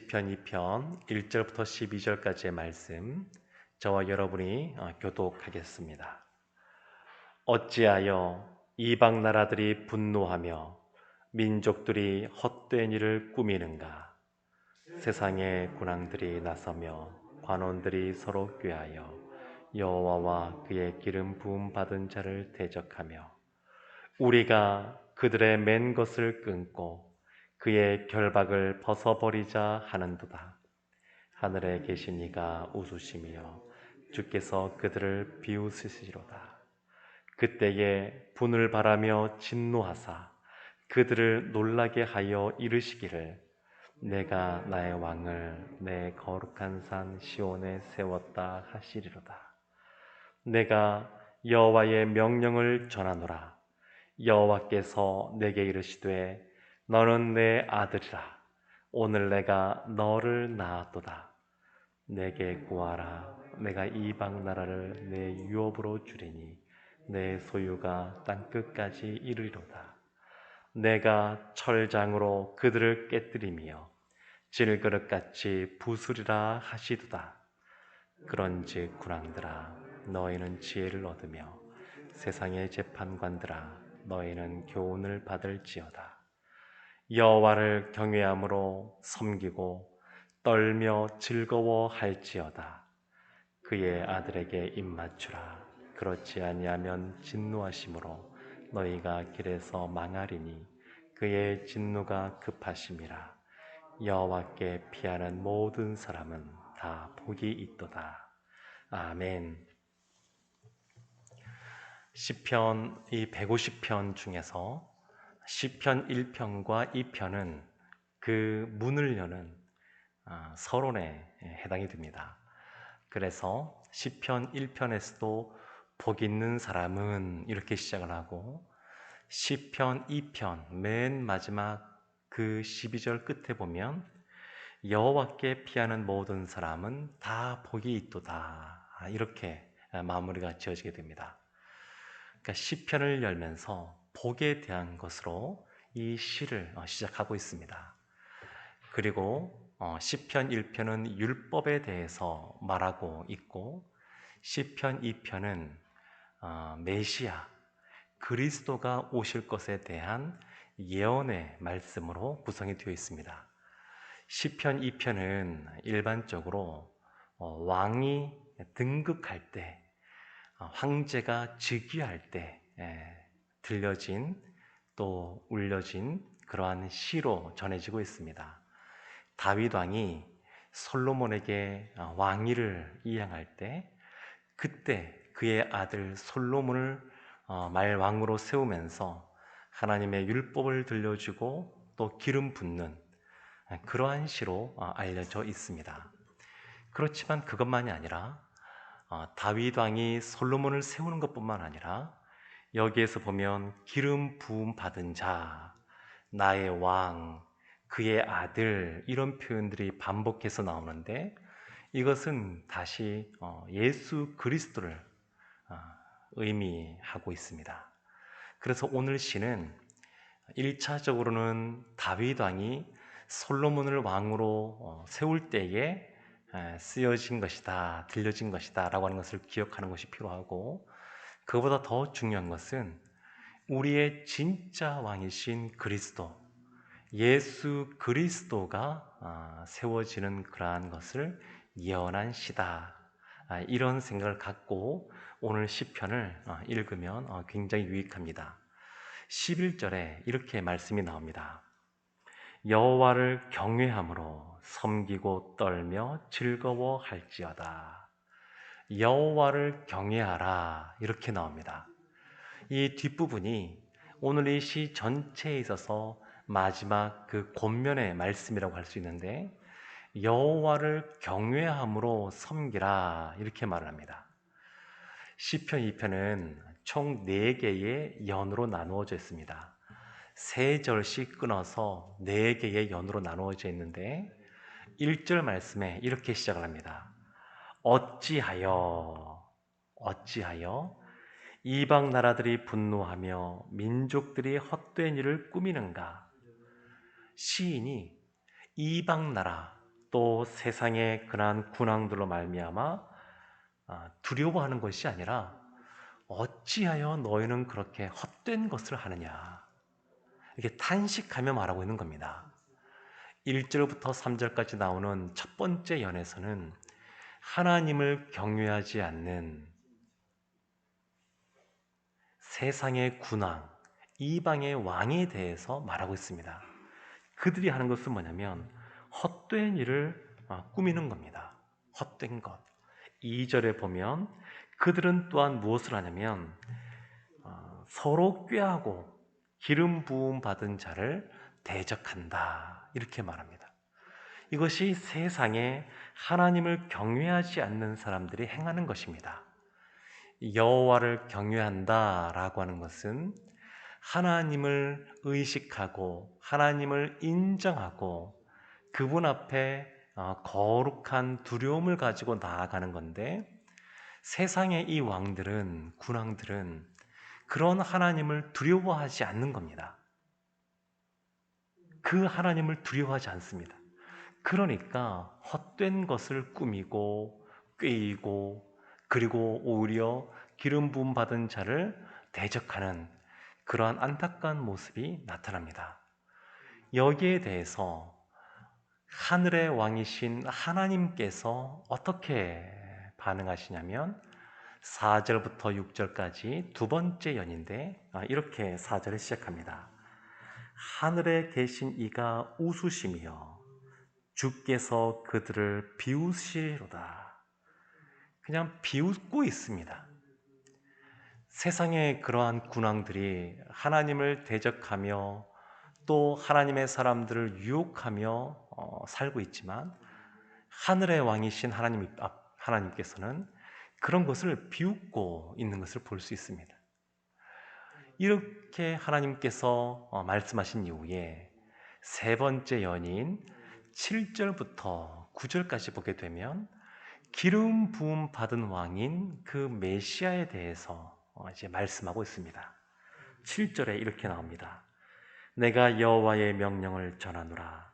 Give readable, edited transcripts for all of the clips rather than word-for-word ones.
시편 2편 1절부터 12절까지의 말씀 저와 여러분이 교독하겠습니다. 어찌하여 이방 나라들이 분노하며 민족들이 헛된 일을 꾸미는가? 세상의 군왕들이 나서며 관원들이 서로 꾀하여 여호와와 그의 기름 부음 받은 자를 대적하며 우리가 그들의 맨 것을 끊고 그의 결박을 벗어버리자 하는도다. 하늘에 계신 이가 웃으시며 주께서 그들을 비웃으시리로다. 그때에 분을 바라며 진노하사 그들을 놀라게 하여 이르시기를 내가 나의 왕을 내 거룩한 산 시온에 세웠다 하시리로다. 내가 여호와의 명령을 전하노라. 여호와께서 내게 이르시되 너는 내 아들이라. 오늘 내가 너를 낳았도다. 내게 구하라. 내가 이방 나라를 내 유업으로 주리니 내 소유가 땅끝까지 이르리로다. 내가 철장으로 그들을 깨뜨리며 질그릇같이 부수리라 하시도다. 그런즉 군왕들아 너희는 지혜를 얻으며 세상의 재판관들아 너희는 교훈을 받을지어다. 여호와를 경외함으로 섬기고 떨며 즐거워할지어다. 그의 아들에게 입맞추라. 그렇지 아니하면 진노하심으로 너희가 길에서 망하리니 그의 진노가 급하심이라. 여호와께 피하는 모든 사람은 다 복이 있도다. 아멘. 시편 이 150편 중에서 시편 1편과 2편은 그 문을 여는 서론에 해당이 됩니다. 그래서 시편 1편에서도 복 있는 사람은 이렇게 시작을 하고 시편 2편 맨 마지막 그 12절 끝에 보면 여호와께 피하는 모든 사람은 다 복이 있도다. 이렇게 마무리가 지어지게 됩니다. 그러니까 시편을 열면서 복에 대한 것으로 이 시를 시작하고 있습니다. 그리고 시편 1편은 율법에 대해서 말하고 있고 시편 2편은 메시아 그리스도가 오실 것에 대한 예언의 말씀으로 구성이 되어 있습니다. 시편 2편은 일반적으로 왕이 등극할 때 황제가 즉위할 때 들려진 또 울려진 그러한 시로 전해지고 있습니다. 다윗 왕이 솔로몬에게 왕위를 이양할 때 그때 그의 아들 솔로몬을 말왕으로 세우면서 하나님의 율법을 들려주고 또 기름 붓는 그러한 시로 알려져 있습니다. 그렇지만 그것만이 아니라 다윗 왕이 솔로몬을 세우는 것뿐만 아니라 여기에서 보면 기름 부음 받은 자, 나의 왕, 그의 아들 이런 표현들이 반복해서 나오는데 이것은 다시 예수 그리스도를 의미하고 있습니다. 그래서 오늘 시는 1차적으로는 다윗 왕이 솔로몬을 왕으로 세울 때에 쓰여진 것이다, 들려진 것이다 라고 하는 것을 기억하는 것이 필요하고 그보다 더 중요한 것은 우리의 진짜 왕이신 그리스도, 예수 그리스도가 세워지는 그러한 것을 예언한 시다. 이런 생각을 갖고 오늘 시편을 읽으면 굉장히 유익합니다. 11절에 이렇게 말씀이 나옵니다. 여호와를 경외함으로 섬기고 떨며 즐거워할지어다. 여호와를 경외하라 이렇게 나옵니다. 이 뒷부분이 오늘 이 시 전체에 있어서 마지막 그 권면의 말씀이라고 할 수 있는데 여호와를 경외함으로 섬기라 이렇게 말을 합니다. 시편 2편은 총 4개의 연으로 나누어져 있습니다. 3절씩 끊어서 4개의 연으로 나누어져 있는데 1절 말씀에 이렇게 시작을 합니다. 어찌하여 이방 나라들이 분노하며 민족들이 헛된 일을 꾸미는가? 시인이 이방 나라, 또 세상의 그러한 군왕들로 말미암아 두려워하는 것이 아니라 어찌하여 너희는 그렇게 헛된 것을 하느냐, 이렇게 탄식하며 말하고 있는 겁니다. 1절부터 3절까지 나오는 첫 번째 연에서는 하나님을 경외하지 않는 세상의 군왕, 이방의 왕에 대해서 말하고 있습니다. 그들이 하는 것은 뭐냐면 헛된 일을 꾸미는 겁니다. 헛된 것. 2절에 보면 그들은 또한 무엇을 하냐면 서로 꾀하고 기름 부음 받은 자를 대적한다, 이렇게 말합니다. 이것이 세상에 하나님을 경외하지 않는 사람들이 행하는 것입니다. 여호와를 경외한다라고 하는 것은 하나님을 의식하고 하나님을 인정하고 그분 앞에 거룩한 두려움을 가지고 나아가는 건데, 세상의 이 왕들은, 군왕들은 그런 하나님을 두려워하지 않는 겁니다. 그 하나님을 두려워하지 않습니다. 그러니까 헛된 것을 꾸미고 꾀이고, 그리고 오히려 기름 부음 받은 자를 대적하는 그러한 안타까운 모습이 나타납니다. 여기에 대해서 하늘의 왕이신 하나님께서 어떻게 반응하시냐면 4절부터 6절까지 두 번째 연인데 이렇게 4절을 시작합니다. 하늘에 계신 이가 웃으시며 주께서 그들을 비웃으시리로다. 그냥 비웃고 있습니다. 세상의 그러한 군왕들이 하나님을 대적하며 또 하나님의 사람들을 유혹하며 살고 있지만, 하늘의 왕이신 하나님께서는 그런 것을 비웃고 있는 것을 볼 수 있습니다. 이렇게 하나님께서 말씀하신 이후에 세 번째 연인 7절부터 9절까지 보게 되면 기름 부음 받은 왕인 그 메시아에 대해서 이제 말씀하고 있습니다. 7절에 이렇게 나옵니다. 내가 여호와의 명령을 전하노라.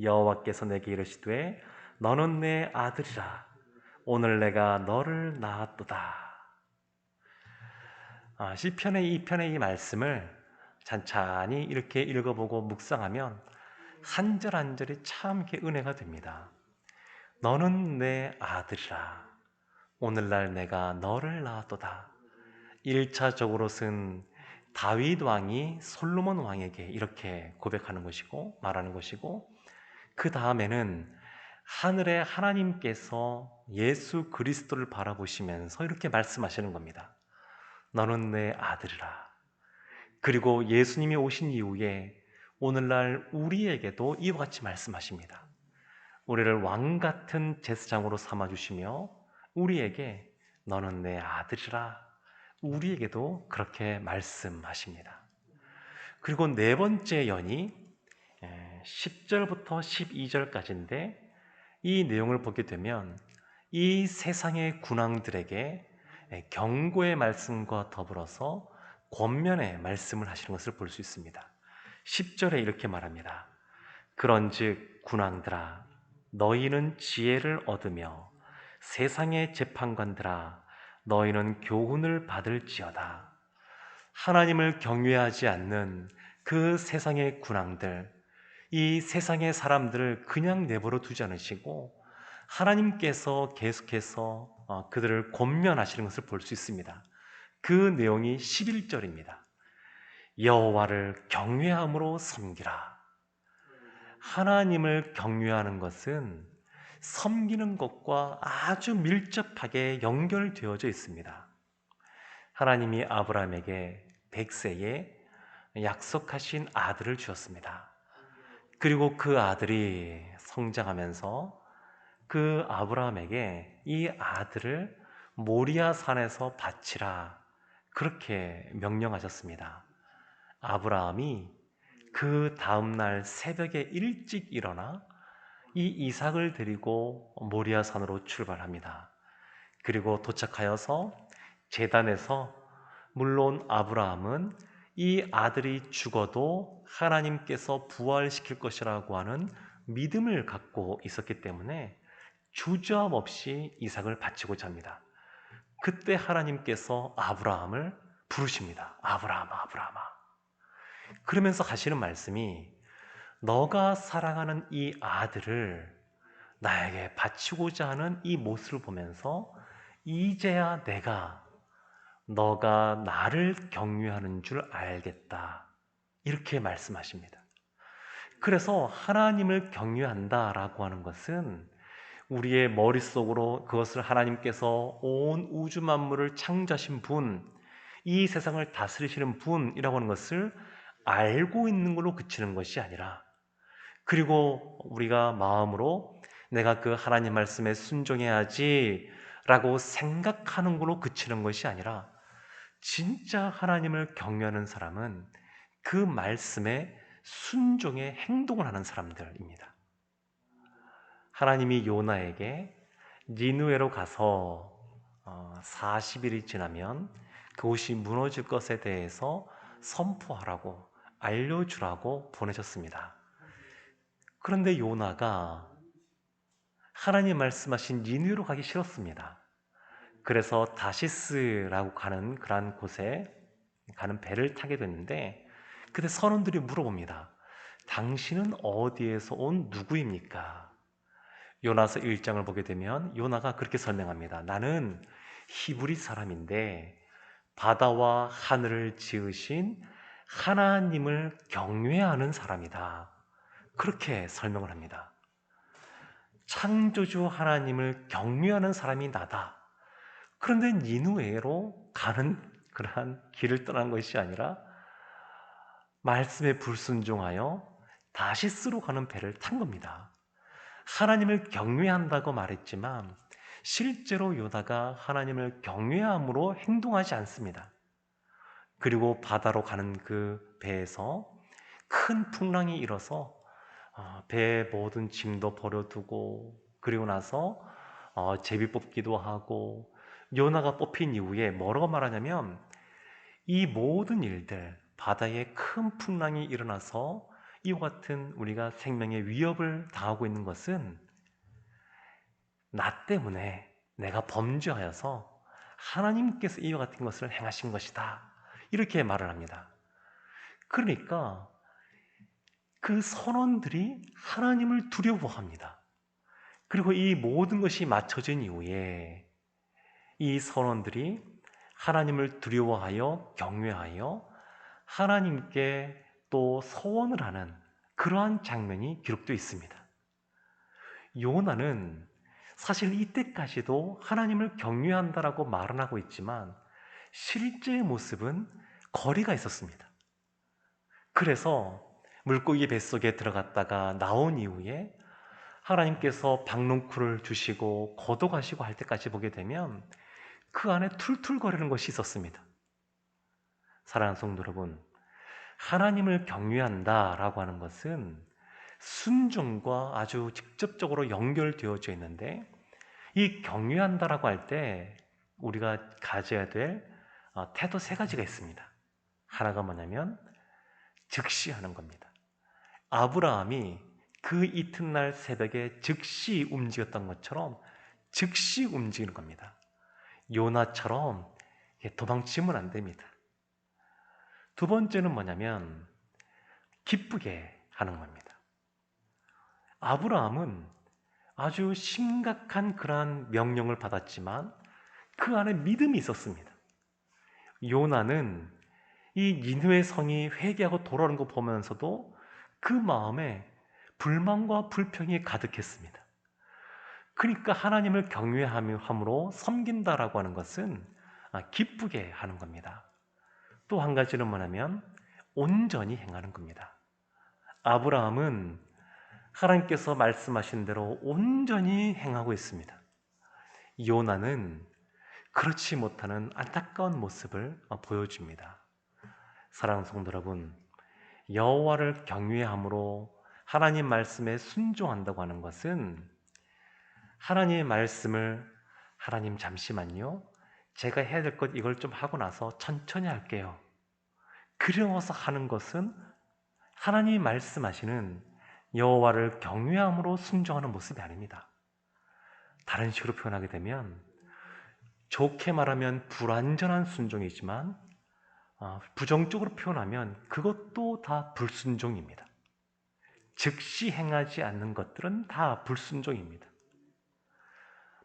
여호와께서 내게 이르시되 너는 내 아들이라. 오늘 내가 너를 낳았도다. 시편의 이 편의 이 말씀을 찬찬히 이렇게 읽어보고 묵상하면 한 절 한 절이 참 이렇게 은혜가 됩니다. 너는 내 아들이라. 오늘날 내가 너를 낳았도다. 1차적으로 쓴 다윗 왕이 솔로몬 왕에게 이렇게 고백하는 것이고 말하는 것이고, 그 다음에는 하늘의 하나님께서 예수 그리스도를 바라보시면서 이렇게 말씀하시는 겁니다. 너는 내 아들이라. 그리고 예수님이 오신 이후에 오늘날 우리에게도 이와 같이 말씀하십니다. 우리를 왕 같은 제사장으로 삼아주시며 우리에게 너는 내 아들이라, 우리에게도 그렇게 말씀하십니다. 그리고 네 번째 연이 10절부터 12절까지인데, 이 내용을 보게 되면 이 세상의 군왕들에게 경고의 말씀과 더불어서 권면의 말씀을 하시는 것을 볼 수 있습니다. 10절에 이렇게 말합니다. 그런즉 군왕들아, 너희는 지혜를 얻으며 세상의 재판관들아, 너희는 교훈을 받을지어다. 하나님을 경외하지 않는 그 세상의 군왕들, 이 세상의 사람들을 그냥 내버려 두지 않으시고 하나님께서 계속해서 그들을 권면하시는 것을 볼 수 있습니다. 그 내용이 11절입니다. 여호와를 경외함으로 섬기라. 하나님을 경외하는 것은 섬기는 것과 아주 밀접하게 연결되어져 있습니다. 하나님이 아브라함에게 100세에 약속하신 아들을 주었습니다. 그리고 그 아들이 성장하면서 그 아브라함에게 이 아들을 모리아 산에서 바치라, 그렇게 명령하셨습니다. 아브라함이 그 다음날 새벽에 일찍 일어나 이 이삭을 데리고 모리아 산으로 출발합니다. 그리고 도착하여서 제단에서, 물론 아브라함은 이 아들이 죽어도 하나님께서 부활시킬 것이라고 하는 믿음을 갖고 있었기 때문에 주저함없이 이삭을 바치고자 합니다. 그때 하나님께서 아브라함을 부르십니다. 아브라함아, 아브라함아. 그러면서 하시는 말씀이 너가 사랑하는 이 아들을 나에게 바치고자 하는 이 모습을 보면서 이제야 내가 너가 나를 경외하는 줄 알겠다. 이렇게 말씀하십니다. 그래서 하나님을 경외한다라고 하는 것은 우리의 머릿속으로 그것을 하나님께서 온 우주 만물을 창조하신 분, 이 세상을 다스리시는 분이라고 하는 것을 알고 있는 걸로 그치는 것이 아니라, 그리고 우리가 마음으로 내가 그 하나님 말씀에 순종해야지 라고 생각하는 걸로 그치는 것이 아니라, 진짜 하나님을 경외하는 사람은 그 말씀에 순종의 행동을 하는 사람들입니다. 하나님이 요나에게 니느웨로 가서 40일이 지나면 그곳이 무너질 것에 대해서 선포하라고 알려주라고 보내셨습니다. 그런데 요나가 하나님 말씀하신 니느웨로 가기 싫었습니다. 그래서 다시스라고 가는 그러한 곳에 가는 배를 타게 됐는데, 그때 선원들이 물어봅니다. 당신은 어디에서 온 누구입니까? 요나서 1장을 보게 되면 요나가 그렇게 설명합니다. 나는 히브리 사람인데 바다와 하늘을 지으신 하나님을 경외하는 사람이다. 그렇게 설명을 합니다. 창조주 하나님을 경외하는 사람이 나다. 그런데 니느웨로 가는 그러한 길을 떠난 것이 아니라 말씀에 불순종하여 다시스로 가는 배를 탄 겁니다. 하나님을 경외한다고 말했지만 실제로 요나가 하나님을 경외함으로 행동하지 않습니다. 그리고 바다로 가는 그 배에서 큰 풍랑이 일어서 배의 모든 짐도 버려두고, 그리고 나서 제비 뽑기도 하고, 요나가 뽑힌 이후에 뭐라고 말하냐면, 이 모든 일들, 바다에 큰 풍랑이 일어나서 이와 같은 우리가 생명의 위협을 당하고 있는 것은 나 때문에, 내가 범죄하여서 하나님께서 이와 같은 것을 행하신 것이다. 이렇게 말을 합니다. 그러니까 그 선원들이 하나님을 두려워합니다. 그리고 이 모든 것이 맞춰진 이후에 이 선원들이 하나님을 두려워하여 경외하여 하나님께 또 서원을 하는 그러한 장면이 기록되어 있습니다. 요나는 사실 이때까지도 하나님을 경외한다라고 말은 하고 있지만 실제의 모습은 거리가 있었습니다. 그래서 물고기 뱃속에 들어갔다가 나온 이후에 하나님께서 박농쿨을 주시고 거둬가시고 할 때까지 보게 되면 그 안에 툴툴거리는 것이 있었습니다. 사랑하는 성도 여러분, 하나님을 경외한다라고 하는 것은 순종과 아주 직접적으로 연결되어져 있는데, 이 경외한다라고 할 때 우리가 가져야 될 태도 세 가지가 있습니다. 하나가 뭐냐면 즉시하는 겁니다. 아브라함이 그 이튿날 새벽에 즉시 움직였던 것처럼 즉시 움직이는 겁니다. 요나처럼 도망치면 안 됩니다. 두 번째는 뭐냐면 기쁘게 하는 겁니다. 아브라함은 아주 심각한 그러한 명령을 받았지만 그 안에 믿음이 있었습니다. 요나는 이 니느웨 성이 회개하고 돌아오는 거 보면서도 그 마음에 불만과 불평이 가득했습니다. 그러니까 하나님을 경외함으로 섬긴다라고 하는 것은 기쁘게 하는 겁니다. 또 한 가지는 뭐냐면 온전히 행하는 겁니다. 아브라함은 하나님께서 말씀하신 대로 온전히 행하고 있습니다. 요나는 그렇지 못하는 안타까운 모습을 보여줍니다. 사랑하는 성도 여러분, 여호와를 경외함으로 하나님 말씀에 순종한다고 하는 것은 하나님의 말씀을 하나님 잠시만요, 제가 해야 될 것 이걸 좀 하고 나서 천천히 할게요, 그러워서 하는 것은 하나님이 말씀하시는 여호와를 경외함으로 순종하는 모습이 아닙니다. 다른 식으로 표현하게 되면 좋게 말하면 불완전한 순종이지만 부정적으로 표현하면 그것도 다 불순종입니다. 즉시 행하지 않는 것들은 다 불순종입니다.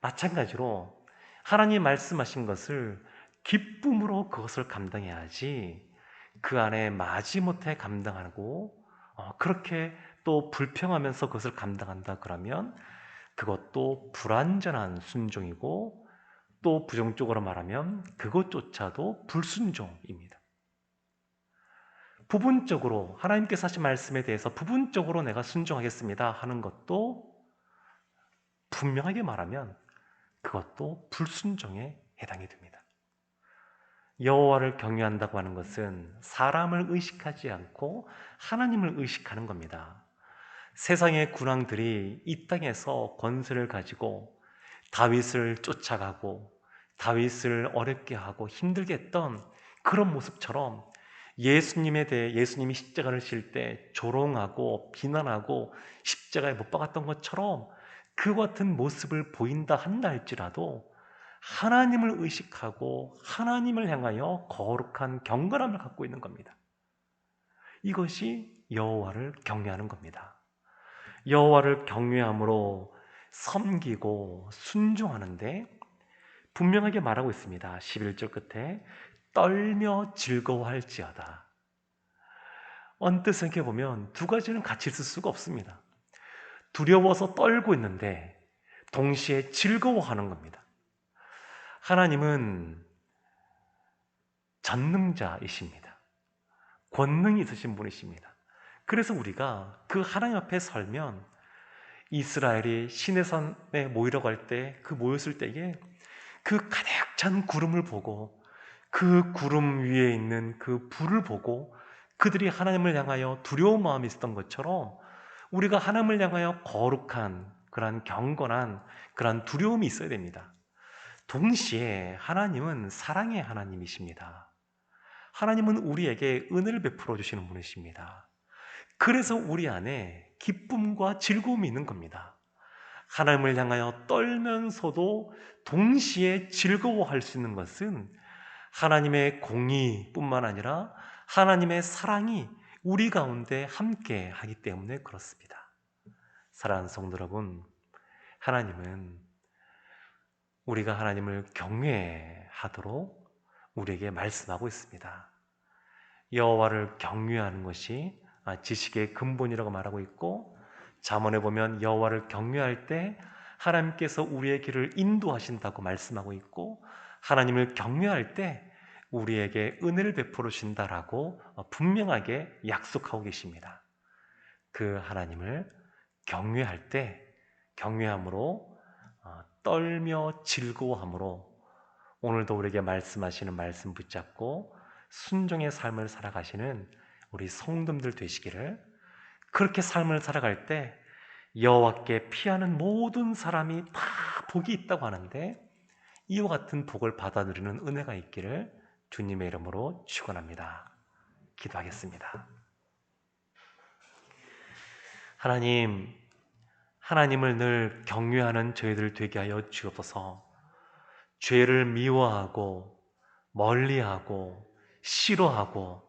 마찬가지로 하나님 말씀하신 것을 기쁨으로 그것을 감당해야지 그 안에 마지못해 감당하고 그렇게 또 불평하면서 그것을 감당한다 그러면 그것도 불완전한 순종이고 또 부정적으로 말하면 그것조차도 불순종입니다. 부분적으로 하나님께서 하신 말씀에 대해서 부분적으로 내가 순종하겠습니다 하는 것도 분명하게 말하면 그것도 불순종에 해당이 됩니다. 여호와를 경외한다고 하는 것은 사람을 의식하지 않고 하나님을 의식하는 겁니다. 세상의 군왕들이 이 땅에서 권세를 가지고 다윗을 쫓아가고 다윗을 어렵게 하고 힘들게 했던 그런 모습처럼 예수님에 대해 예수님이 십자가를 질 때 조롱하고 비난하고 십자가에 못 박았던 것처럼 그 같은 모습을 보인다 한다 할지라도 하나님을 의식하고 하나님을 향하여 거룩한 경건함을 갖고 있는 겁니다. 이것이 여호와를 경외하는 겁니다. 여호와를 경외함으로 섬기고 순종하는데 분명하게 말하고 있습니다. 11절 끝에 떨며 즐거워할지어다. 언뜻 생각해보면 두 가지는 같이 있을 수가 없습니다. 두려워서 떨고 있는데 동시에 즐거워하는 겁니다. 하나님은 전능자이십니다. 권능이 있으신 분이십니다. 그래서 우리가 그 하나님 앞에 설면 이스라엘이 시내산에 모이려고 할 때 그 모였을 때에 그 가득 찬 구름을 보고 그 구름 위에 있는 그 불을 보고 그들이 하나님을 향하여 두려운 마음이 있었던 것처럼 우리가 하나님을 향하여 거룩한 그러한 경건한 그러한 두려움이 있어야 됩니다. 동시에 하나님은 사랑의 하나님이십니다. 하나님은 우리에게 은혜를 베풀어 주시는 분이십니다. 그래서 우리 안에 기쁨과 즐거움이 있는 겁니다. 하나님을 향하여 떨면서도 동시에 즐거워할 수 있는 것은 하나님의 공의뿐만 아니라 하나님의 사랑이 우리 가운데 함께 하기 때문에 그렇습니다. 사랑하는 성도 여러분, 하나님은 우리가 하나님을 경외하도록 우리에게 말씀하고 있습니다. 여호와를 경외하는 것이 지식의 근본이라고 말하고 있고, 잠언에 보면 여호와를 경외할 때 하나님께서 우리의 길을 인도하신다고 말씀하고 있고, 하나님을 경외할 때 우리에게 은혜를 베풀어 주신다라고 분명하게 약속하고 계십니다. 그 하나님을 경외할 때 경외함으로 떨며 즐거워함으로 오늘도 우리에게 말씀하시는 말씀 붙잡고 순종의 삶을 살아가시는 우리 성도들 되시기를, 그렇게 삶을 살아갈 때 여호와께 피하는 모든 사람이 다 복이 있다고 하는데 이와 같은 복을 받아 누리는 은혜가 있기를 주님의 이름으로 축원합니다. 기도하겠습니다. 하나님, 하나님을 늘 경외하는 저희들 되게 하여 주옵소서. 죄를 미워하고 멀리하고 싫어하고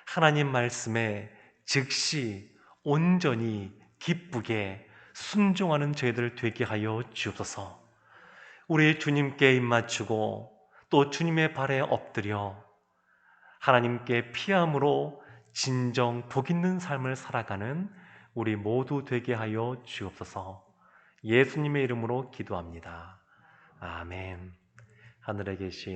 하나님 말씀에 즉시 온전히 기쁘게 순종하는 저희들 되게 하여 주옵소서. 우리 주님께 입맞추고 또 주님의 발에 엎드려 하나님께 피함으로 진정 복 있는 삶을 살아가는 우리 모두 되게 하여 주옵소서. 예수님의 이름으로 기도합니다. 아멘. 하늘에 계신